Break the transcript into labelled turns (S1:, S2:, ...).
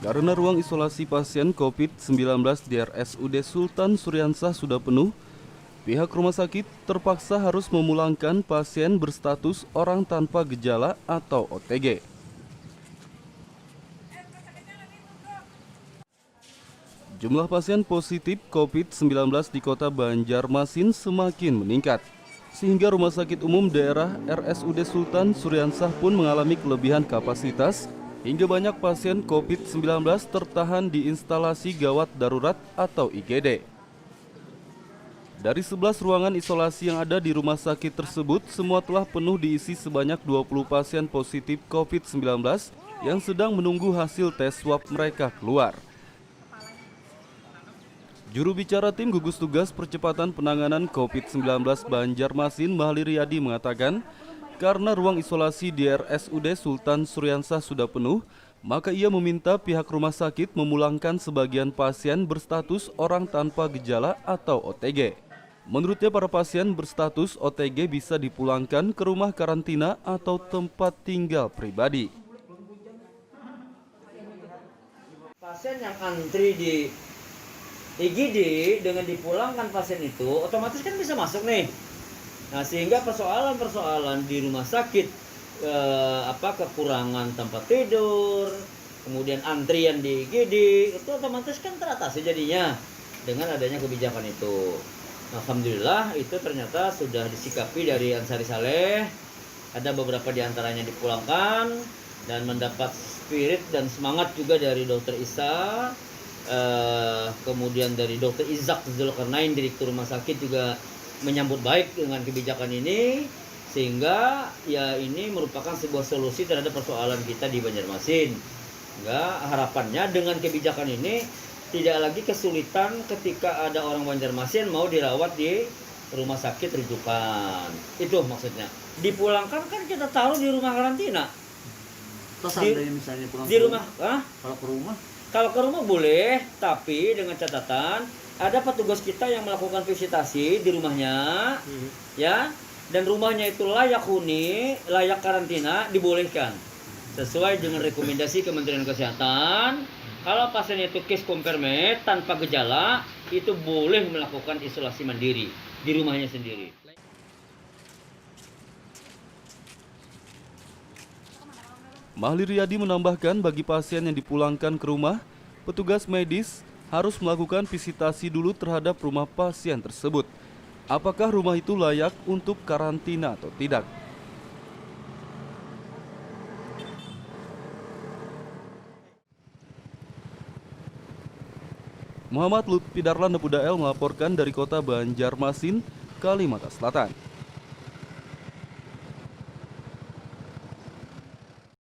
S1: Karena ruang isolasi pasien COVID-19 di RSUD Sultan Suryansah sudah penuh, pihak rumah sakit terpaksa harus memulangkan pasien berstatus orang tanpa gejala atau OTG. Jumlah pasien positif COVID-19 di kota Banjarmasin semakin meningkat, sehingga Rumah Sakit Umum Daerah RSUD Sultan Suryansah pun mengalami kelebihan kapasitas hingga banyak pasien COVID-19 tertahan di instalasi gawat darurat atau IGD. Dari 11 ruangan isolasi yang ada di rumah sakit tersebut, semua telah penuh diisi sebanyak 20 pasien positif COVID-19 yang sedang menunggu hasil tes swab mereka keluar. Juru bicara tim gugus tugas percepatan penanganan COVID-19 Banjarmasin, Mahli Riyadi mengatakan, karena ruang isolasi di RSUD Sultan Suryansah sudah penuh, maka ia meminta pihak rumah sakit memulangkan sebagian pasien berstatus orang tanpa gejala atau OTG. Menurutnya para pasien berstatus OTG bisa dipulangkan ke rumah karantina atau tempat tinggal pribadi.
S2: Pasien yang antri di IGD dengan dipulangkan pasien itu otomatis kan bisa masuk nih. Nah, sehingga persoalan-persoalan di rumah sakit kekurangan tempat tidur, kemudian antrian di IGD itu otomatis kan teratasi jadinya dengan adanya kebijakan itu. Alhamdulillah itu ternyata sudah disikapi dari Ansari Saleh. Ada beberapa di antaranya dipulangkan dan mendapat spirit dan semangat juga dari Dr. Isa. Kemudian dari Dr. Izak Zulkarnain, Direktur Rumah Sakit juga menyambut baik dengan kebijakan ini, sehingga ya ini merupakan sebuah solusi terhadap persoalan kita di Banjarmasin. Harapannya dengan kebijakan ini tidak lagi kesulitan ketika ada orang Banjarmasin mau dirawat di rumah sakit rujukan. Itu maksudnya. Dipulangkan kan kita taruh di rumah karantina.
S3: Terus seandainya misalnya pulang
S2: di rumah, Kalau ke rumah boleh, tapi dengan catatan ada petugas kita yang melakukan visitasi di rumahnya, ya, dan rumahnya itu layak huni, layak karantina, dibolehkan sesuai dengan rekomendasi Kementerian Kesehatan. Kalau pasiennya itu case confirmed tanpa gejala, itu boleh melakukan isolasi mandiri di rumahnya sendiri.
S1: Mahli Riyadi menambahkan bagi pasien yang dipulangkan ke rumah, petugas medis harus melakukan visitasi dulu terhadap rumah pasien tersebut. Apakah rumah itu layak untuk karantina atau tidak? Muhammad Lutfi Darlan Nepudael melaporkan dari kota Banjarmasin, Kalimantan Selatan.